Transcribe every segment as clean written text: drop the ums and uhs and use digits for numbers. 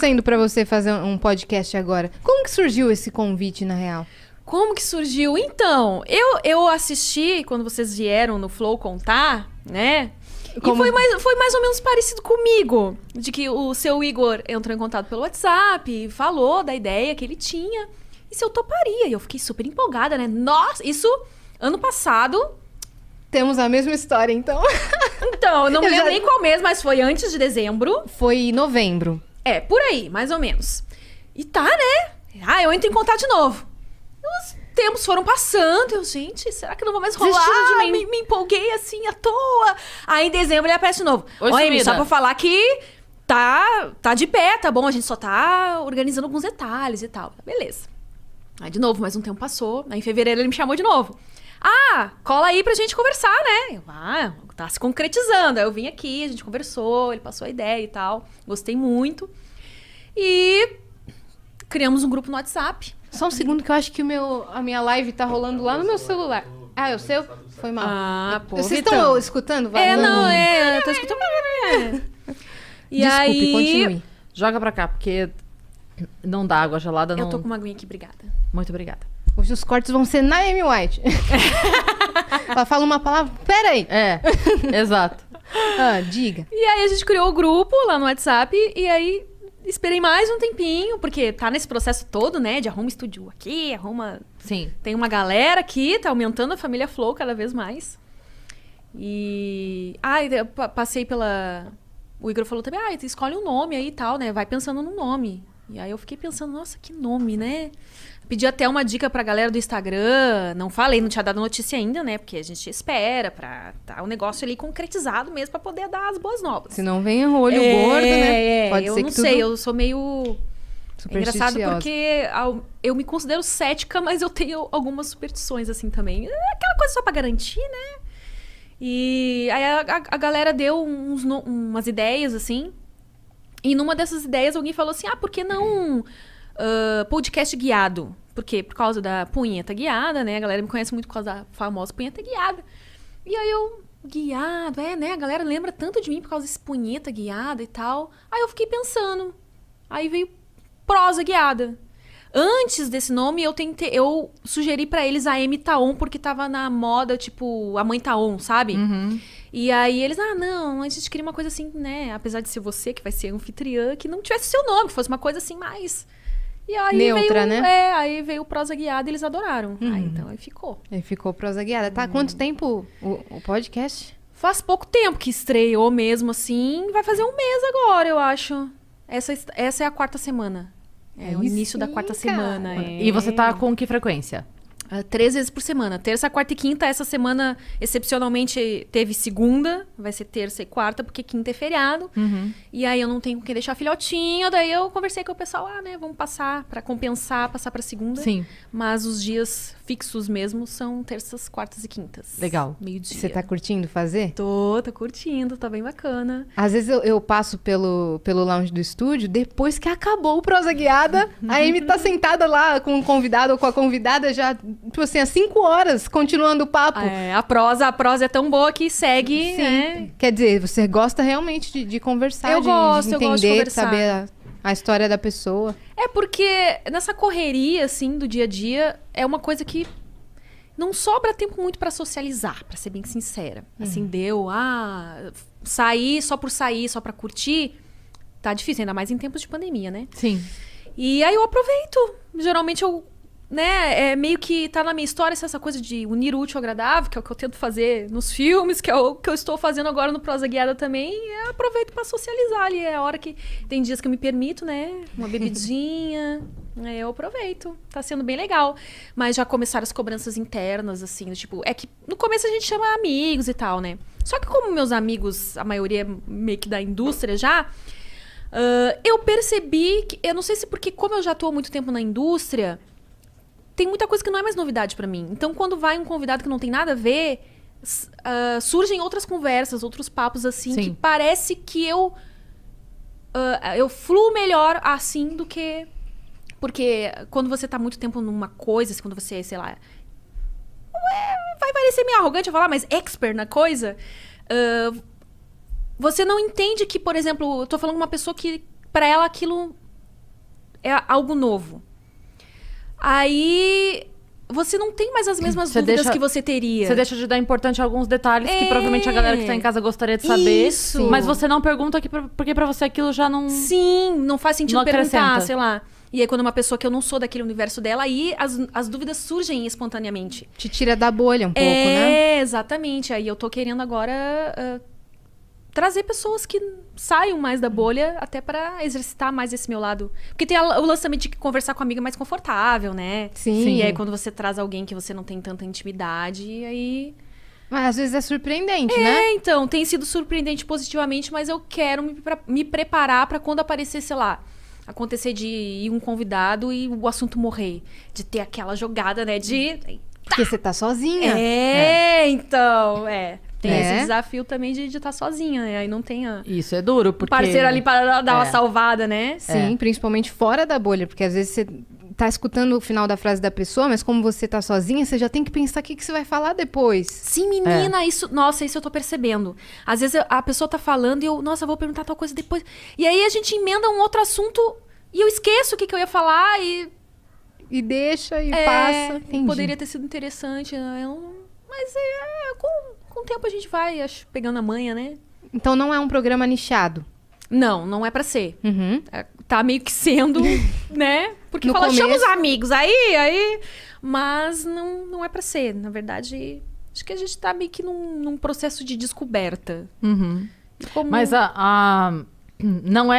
sendo pra você fazer um podcast agora? Como que surgiu esse convite, na real? Como que surgiu? Então, eu assisti quando vocês vieram no Flow contar, né? Como... E foi mais ou menos parecido comigo. De que o seu Igor entrou em contato pelo WhatsApp e falou da ideia que ele tinha. E se eu toparia. E eu fiquei super empolgada, né? Nossa, isso ano passado. Temos a mesma história, então. Então, eu não me lembro nem qual mês, mas foi antes de dezembro. Foi em novembro. É, por aí, mais ou menos. E tá, né? Ah, eu entro em contato de novo. Os tempos foram passando. Eu, gente, será que não vai mais rolar? Desistiram de mim. Me empolguei assim à toa. Aí em dezembro ele aparece de novo. Oi, Oi, sumida. só pra falar que tá de pé, tá bom? A gente só tá organizando alguns detalhes e tal. Beleza. Aí de novo, mais um tempo passou. Aí em fevereiro ele me chamou de novo. Ah, cola aí pra gente conversar, né? Eu, tá se concretizando. Aí eu vim aqui, a gente conversou, ele passou a ideia e tal. Gostei muito. E criamos um grupo no WhatsApp. Só um segundo que eu acho que a minha live tá rolando lá no meu celular. Ah, é o seu? Foi mal. Ah, pô. Vocês Vitão. estão escutando? Eu tô escutando. E Desculpe, aí... continue. Joga pra cá, porque não dá água gelada, não. Eu tô com uma aguinha aqui, obrigada. Muito obrigada. Hoje os cortes vão ser na Amy White. Ela fala uma palavra... Pera aí. É, exato. Ah, diga. E aí a gente criou o grupo lá no WhatsApp e aí esperei mais um tempinho, porque tá nesse processo todo, né? De arruma estúdio aqui, arruma... Sim. Tem uma galera aqui, tá aumentando a família Flow cada vez mais. E... eu passei pela... O Igor falou também, escolhe um nome aí e tal, né? Vai pensando no nome. E aí eu fiquei pensando, nossa, que nome, né? Pedi até uma dica pra galera do Instagram. Não falei, não tinha dado notícia ainda, né? Porque a gente espera pra tá o negócio ali concretizado mesmo pra poder dar as boas novas. Se não vem olho gordo, né? Pode eu ser não que sei, tudo... eu sou meio... É engraçado porque eu me considero cética, mas eu tenho algumas superstições assim também. É aquela coisa só pra garantir, né? E aí a galera deu umas ideias, assim. E numa dessas ideias alguém falou assim, por que não podcast guiado? Por quê? Por causa da punheta guiada, né? A galera me conhece muito por causa da famosa punheta guiada. E aí eu... Guiado, né? A galera lembra tanto de mim por causa desse punheta guiada e tal. Aí eu fiquei pensando. Aí veio prosa guiada. Antes desse nome, eu sugeri pra eles a Amy Taon, porque tava na moda, tipo, a mãe Taon, sabe? Uhum. E aí eles, não, a gente queria uma coisa assim, né? Apesar de ser você, que vai ser anfitriã, que não tivesse seu nome, que fosse uma coisa assim mais... E aí neutra, veio, né? Aí veio o prosa guiada e eles adoraram. Aí então aí ficou. Aí ficou prosa guiada. Tá, quanto tempo o podcast? Faz pouco tempo que estreou mesmo, assim. Vai fazer um mês agora, eu acho. Essa é a 4ª semana. É o início da 4ª semana. E você tá com que frequência? 3 vezes por semana. Terça, quarta e quinta. Essa semana, excepcionalmente, teve segunda. Vai ser terça e quarta, porque quinta é feriado. Uhum. E aí eu não tenho com quem deixar filhotinho. Daí eu conversei com o pessoal, né? Vamos passar pra compensar, passar pra segunda. Sim. Mas os dias fixos mesmo são terças, quartas e quintas. Legal. Meio-dia. Você tá curtindo fazer? Tô curtindo, tá bem bacana. Às vezes eu passo pelo lounge do estúdio, depois que acabou o Prosa Guiada, a Amy tá sentada lá com o convidado ou com a convidada já, tipo assim, há 5 horas, continuando o papo. A prosa é tão boa que segue, Sim. né? Quer dizer, você gosta realmente de conversar, Eu de gosto de entender, de conversar. saber a história da pessoa. É porque nessa correria, assim, do dia a dia, é uma coisa que não sobra tempo muito pra socializar, pra ser bem sincera. Assim, sair só por sair, só pra curtir, tá difícil, ainda mais em tempos de pandemia, né? Sim. E aí eu aproveito. Geralmente eu, né, meio que tá na minha história essa coisa de unir o útil ao agradável, que é o que eu tento fazer nos filmes, que é o que eu estou fazendo agora no Prosa Guiada também. E eu aproveito pra socializar ali. É a hora que tem dias que eu me permito, né? Uma bebidinha. Eu aproveito. Tá sendo bem legal. Mas já começaram as cobranças internas, assim. Tipo, é que no começo a gente chama amigos e tal, né? Só que como meus amigos, a maioria meio que da indústria já... eu percebi que... Eu não sei se porque como eu já tô há muito tempo na indústria... Tem muita coisa que não é mais novidade pra mim. Então, quando vai um convidado que não tem nada a ver, surgem outras conversas, outros papos, assim, Sim. que parece que eu fluo melhor assim do que... Porque quando você tá muito tempo numa coisa, assim, quando você, sei lá... vai parecer meio arrogante eu falar, mas expert na coisa... você não entende que, por exemplo, eu tô falando com uma pessoa que, pra ela, aquilo é algo novo. Aí você não tem mais as mesmas dúvidas que você teria. Você deixa de dar importância a alguns detalhes que provavelmente a galera que tá em casa gostaria de saber. Isso. Mas você não pergunta porque pra você aquilo já não... Sim, não faz sentido Não perguntar, acrescenta. sei lá. E aí, quando uma pessoa que eu não sou daquele universo dela, aí as dúvidas surgem espontaneamente. Te tira da bolha um pouco, né? É, exatamente. Aí eu tô querendo agora trazer pessoas que saiam mais da bolha, até pra exercitar mais esse meu lado. Porque tem o lance também de conversar com a amiga mais confortável, né? Sim. E aí, quando você traz alguém que você não tem tanta intimidade, aí... Mas às vezes é surpreendente, né? É, então, tem sido surpreendente positivamente, mas eu quero me preparar pra quando aparecer, sei lá, acontecer de ir um convidado e o assunto morrer. De ter aquela jogada, né? Porque você tá sozinha. Então, Tem É. esse desafio também de estar sozinha, né? Aí não tem Isso é duro, um porque... parceiro ali para dar uma salvada, né? Sim, principalmente fora da bolha, porque às vezes você tá escutando o final da frase da pessoa, mas como você tá sozinha, você já tem que pensar o que você vai falar depois. Sim, menina, isso eu tô percebendo. Às vezes a pessoa tá falando e eu vou perguntar tal coisa depois. E aí a gente emenda um outro assunto e eu esqueço o que eu ia falar E deixa e passa. Entendi. poderia ter sido interessante, né? Mas com o tempo a gente vai, acho, pegando a manha, né? Então não é um programa nichado. Não é pra ser. Uhum. Tá meio que sendo, né? Porque No fala, chama os começo. amigos aí. Mas não é pra ser. Na verdade, acho que a gente tá meio que num processo de descoberta. Uhum. Como... Mas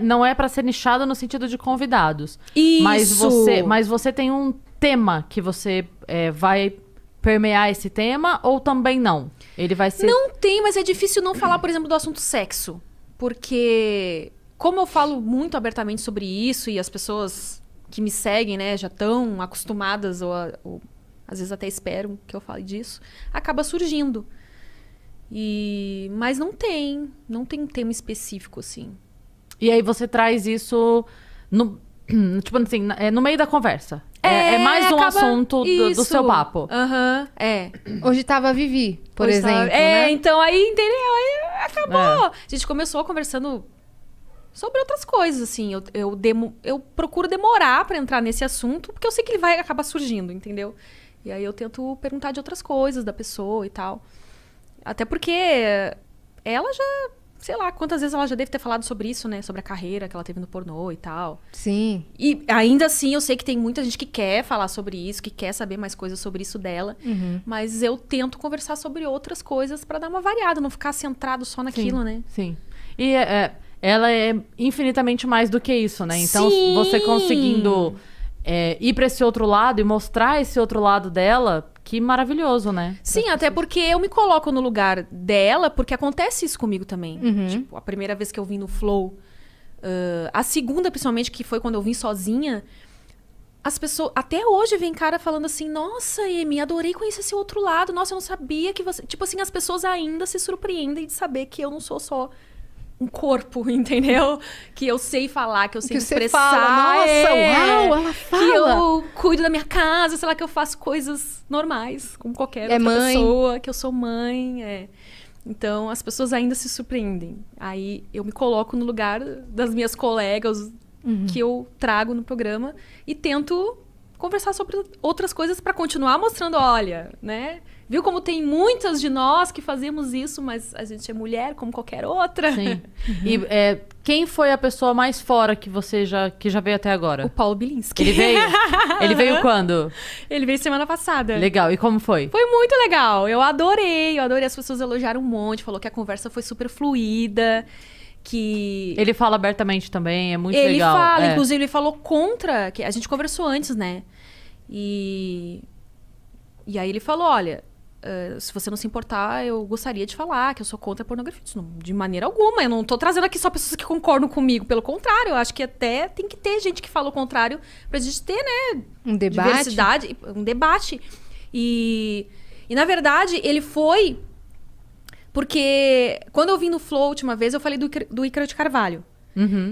não é para ser nichado no sentido de convidados. Isso! Mas você tem um tema que você vai permear esse tema ou também não? Ele vai ser... Não tem, mas é difícil não falar, por exemplo, do assunto sexo. Porque, como eu falo muito abertamente sobre isso e as pessoas que me seguem, né, já estão acostumadas ou às vezes até esperam que eu fale disso, acaba surgindo. Mas não tem um tema específico, assim. E aí você traz isso tipo assim, no meio da conversa. É mais um assunto do seu papo. Aham, Hoje tava a Vivi, por Hoje exemplo, tava- né? então aí, entendeu? Aí acabou. A gente começou conversando sobre outras coisas, assim. Eu procuro demorar pra entrar nesse assunto, porque eu sei que ele vai acabar surgindo, entendeu? E aí eu tento perguntar de outras coisas da pessoa e tal. Até porque ela já... Sei lá, quantas vezes ela já deve ter falado sobre isso, né? Sobre a carreira que ela teve no pornô e tal. Sim. E ainda assim, eu sei que tem muita gente que quer falar sobre isso, que quer saber mais coisas sobre isso dela. Mas eu tento conversar sobre outras coisas pra dar uma variada, não ficar centrado só naquilo, né? Sim. E ela é infinitamente mais do que isso, né? Então, Sim! você conseguindo ir pra esse outro lado e mostrar esse outro lado dela, que maravilhoso, né? Sim, até porque eu me coloco no lugar dela, porque acontece isso comigo também. Tipo, a primeira vez que eu vim no Flow, a segunda, principalmente, que foi quando eu vim sozinha, as pessoas, até hoje, vem cara falando assim, nossa, Amy, adorei conhecer esse outro lado, nossa, eu não sabia que você... Tipo assim, as pessoas ainda se surpreendem de saber que eu não sou só um corpo, entendeu? Que eu sei falar, que eu sei Que você expressar. fala, nossa, uau, ela fala. Que eu cuido da minha casa, sei lá, que eu faço coisas normais, como qualquer outra mãe. pessoa, que eu sou mãe, Então, as pessoas ainda se surpreendem. Aí, eu me coloco no lugar das minhas colegas que eu trago no programa e tento conversar sobre outras coisas para continuar mostrando, olha, né? Viu como tem muitas de nós que fazemos isso, mas a gente é mulher como qualquer outra. Sim. E quem foi a pessoa mais fora que que já veio até agora? O Paulo Bilinski. Ele veio? Ele veio quando? Ele veio semana passada. Legal. E como foi? Foi muito legal. Eu adorei. As pessoas elogiaram um monte. Falou que a conversa foi super fluida. Que... Ele fala abertamente também, é muito Ele legal. fala, inclusive ele falou contra... que a gente conversou antes, né? E aí ele falou, olha... se você não se importar, eu gostaria de falar que eu sou contra a pornografia. Isso não, de maneira alguma. Eu não tô trazendo aqui só pessoas que concordam comigo. Pelo contrário, eu acho que até tem que ter gente que fala o contrário pra gente ter, né? Um debate. Diversidade, um debate. E na verdade, ele foi... Porque quando eu vim no Flow a última vez, eu falei do Ícaro de Carvalho.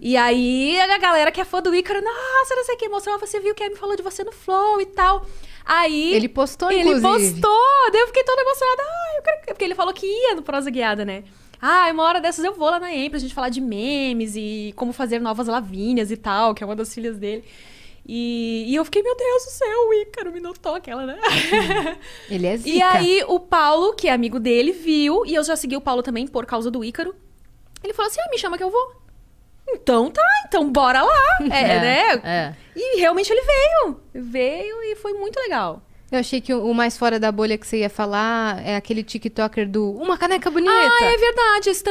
E aí, a galera que é fã do Ícaro, nossa, não sei o que, mostrou, você viu que a Amy falou de você no Flow e tal. Aí... Ele postou, Ele inclusive. postou, daí eu fiquei toda emocionada. Eu quero... Porque ele falou que ia no Prosa Guiada, né? uma hora dessas eu vou lá na EM pra gente falar de memes e como fazer novas Lavínias e tal, que é uma das filhas dele. E eu fiquei, meu Deus do céu, o Ícaro me notou aquela, né? Ele é zica. E aí o Paulo, que é amigo dele, viu, e eu já segui o Paulo também por causa do Ícaro. Ele falou assim, me chama que eu vou. Então tá, então bora lá, né? E realmente ele veio e foi muito legal. Eu achei que o mais fora da bolha que você ia falar é aquele TikToker do Uma Caneca Bonita. É verdade, esse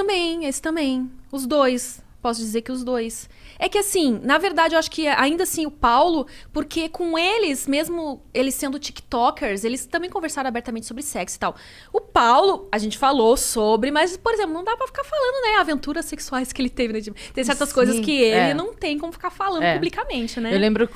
também. Os dois, posso dizer que os dois. É que assim, na verdade, eu acho que ainda assim o Paulo, porque com eles, mesmo eles sendo TikTokers, eles também conversaram abertamente sobre sexo e tal. O Paulo, a gente falou sobre, mas, por exemplo, não dá pra ficar falando, né? Aventuras sexuais que ele teve, né? Tem certas coisas que ele não tem como ficar falando publicamente, né? Eu lembro,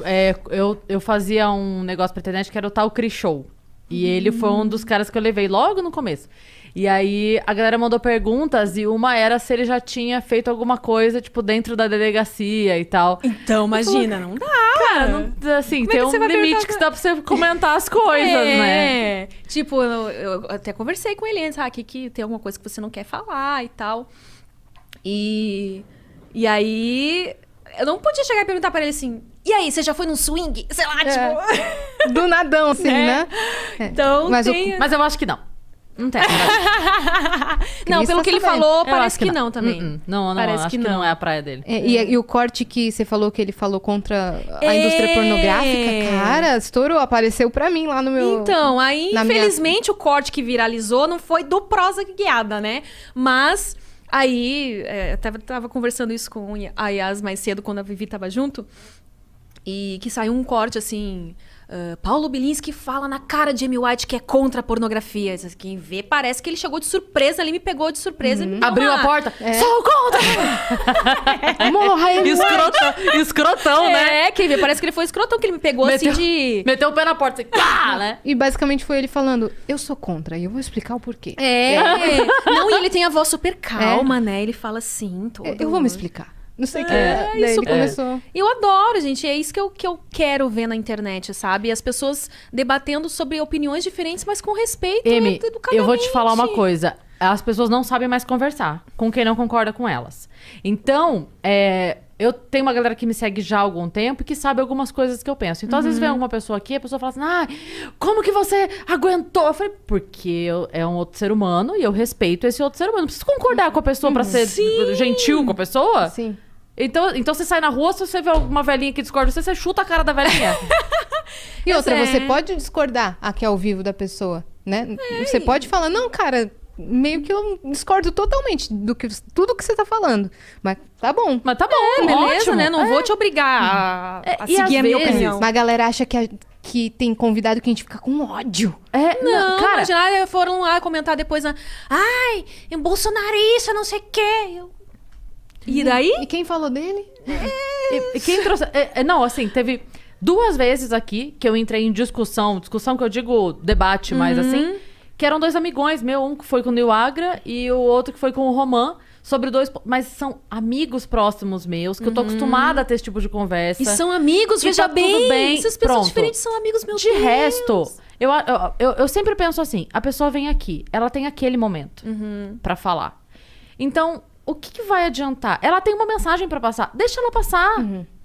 eu fazia um negócio pra internet que era o tal Cris Show. E ele foi um dos caras que eu levei logo no começo. E aí, a galera mandou perguntas e uma era se ele já tinha feito alguma coisa, tipo, dentro da delegacia e tal. Então, imagina, não dá. Cara, não, assim, tem um limite que dá pra você comentar as coisas, né? Tipo, eu até conversei com ele antes, que tem alguma coisa que você não quer falar e tal. E aí, eu não podia chegar e perguntar pra ele assim, e aí, você já foi num swing? Sei lá, tipo... Do nadão, assim, né? Então, mas eu acho que não. Não tem. Não, pelo que ele falou, parece que não também. Não, parece acho que não é a praia dele. E o corte que você falou que ele falou contra a indústria pornográfica, cara, estourou, apareceu pra mim lá no meu... Então, aí, infelizmente, o corte que viralizou não foi do Prosa Guiada, né? Mas, aí, tava conversando isso com a Yas mais cedo, quando a Vivi tava junto, e que saiu um corte, assim... Paulo Bilinski fala na cara de Amy White que é contra a pornografia. Quem vê, parece que ele chegou de surpresa ali, me pegou de surpresa e me deu abriu a porta. Sou contra! Morra, Amy White! Escrotão, né? Quem vê, parece que ele foi escrotão, que ele me pegou assim de... Meteu o pé na porta, assim, pá, né? E basicamente foi ele falando, eu sou contra, e eu vou explicar o porquê. Não, e ele tem a voz super calma, né? Ele fala assim, todo... Eu vou me explicar. Não sei o que. Daí ele começou. Eu adoro, gente. É isso que eu quero ver na internet, sabe? As pessoas debatendo sobre opiniões diferentes, mas com respeito e educadamente. Eu vou te falar uma coisa. As pessoas não sabem mais conversar com quem não concorda com elas. Então, eu tenho uma galera que me segue já há algum tempo e que sabe algumas coisas que eu penso. Então, às vezes vem alguma pessoa aqui, a pessoa fala assim, como que você aguentou? Eu falei, porque é um outro ser humano e eu respeito esse outro ser humano. Não preciso concordar com a pessoa pra ser gentil com a pessoa. Sim. Então você sai na rua, se você vê alguma velhinha que discorda, você chuta a cara da velhinha. E outra, você pode discordar aqui ao vivo da pessoa, né? Você pode falar, não, cara... Meio que eu discordo totalmente do que tudo que você tá falando. Mas tá bom. Beleza, ótimo. né? Não vou te obrigar a seguir a minha opinião. Mas a galera acha que tem convidado que a gente fica com ódio. Não, cara, imagina, foram lá comentar depois, ai, bolsonarista, não sei o quê. E daí? E quem falou dele? E quem trouxe... não, assim, teve 2 vezes aqui que eu entrei em discussão que eu digo debate, mas assim... Que eram 2 amigões meu, um que foi com o Nil Agra e o outro que foi com o Roman, sobre 2... Mas são amigos próximos meus, que eu tô acostumada a ter esse tipo de conversa. E são amigos, veja bem. Tudo bem. Essas pessoas diferentes são amigos meus. De resto, eu sempre penso assim, a pessoa vem aqui, ela tem aquele momento pra falar. Então, o que vai adiantar? Ela tem uma mensagem pra passar. Deixa ela passar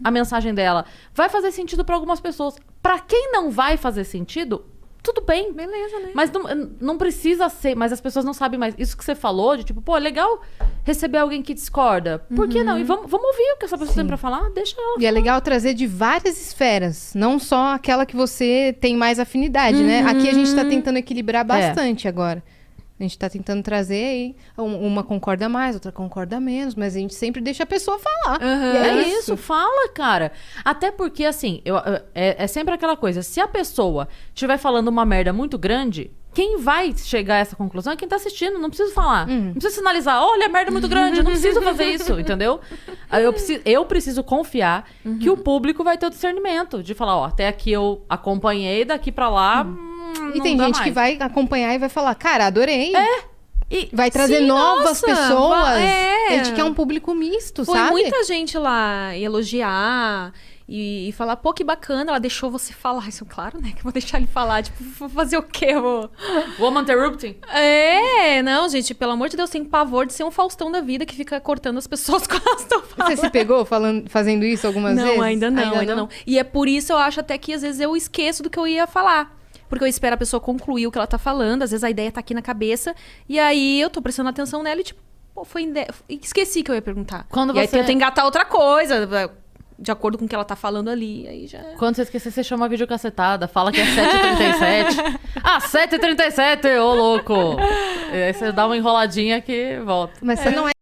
a mensagem dela. Vai fazer sentido pra algumas pessoas. Pra quem não vai fazer sentido... Tudo bem. Beleza, né? Mas não precisa ser... Mas as pessoas não sabem mais. Isso que você falou, de tipo... Pô, legal receber alguém que discorda. Por que não? E vamos ouvir o que essa pessoa tem pra falar. Deixa ela falar. E é legal trazer de várias esferas. Não só aquela que você tem mais afinidade, né? Aqui a gente tá tentando equilibrar bastante agora. A gente tá tentando trazer aí... Uma concorda mais, outra concorda menos. Mas a gente sempre deixa a pessoa falar. E é isso. Fala, cara. Até porque, assim... é sempre aquela coisa. Se a pessoa estiver falando uma merda muito grande... Quem vai chegar a essa conclusão é quem tá assistindo. Não preciso falar. Não preciso sinalizar. Olha, a merda é muito grande. Eu não preciso fazer isso. Entendeu? Eu preciso confiar que o público vai ter o discernimento. De falar, ó, até aqui eu acompanhei, daqui pra lá... E tem gente que vai acompanhar e vai falar, cara, adorei. E vai trazer novas pessoas. A gente quer um público misto, Foi sabe? muita gente lá elogiar. E falar, pô, que bacana, ela deixou você falar. Isso, claro, né? Que eu vou deixar ele falar. Tipo, vou fazer o quê? Woman interrupting? Não, gente, pelo amor de Deus, tem pavor de ser um Faustão da vida que fica cortando as pessoas quando elas estão falando. Você se pegou fazendo isso algumas vezes? Não, ainda não. E é por isso eu acho até que às vezes eu esqueço do que eu ia falar. Porque eu espero a pessoa concluir o que ela tá falando. Às vezes a ideia tá aqui na cabeça. E aí eu tô prestando atenção nela e tipo, pô, esqueci que eu ia perguntar. Quando e aí você... eu tenho que engatar outra coisa, de acordo com o que ela tá falando ali. Aí já... Quando você esquecer, você chama a videocacetada. Fala que é 7h37. 7h37, ô louco! E aí você dá uma enroladinha que volta. Mas você não é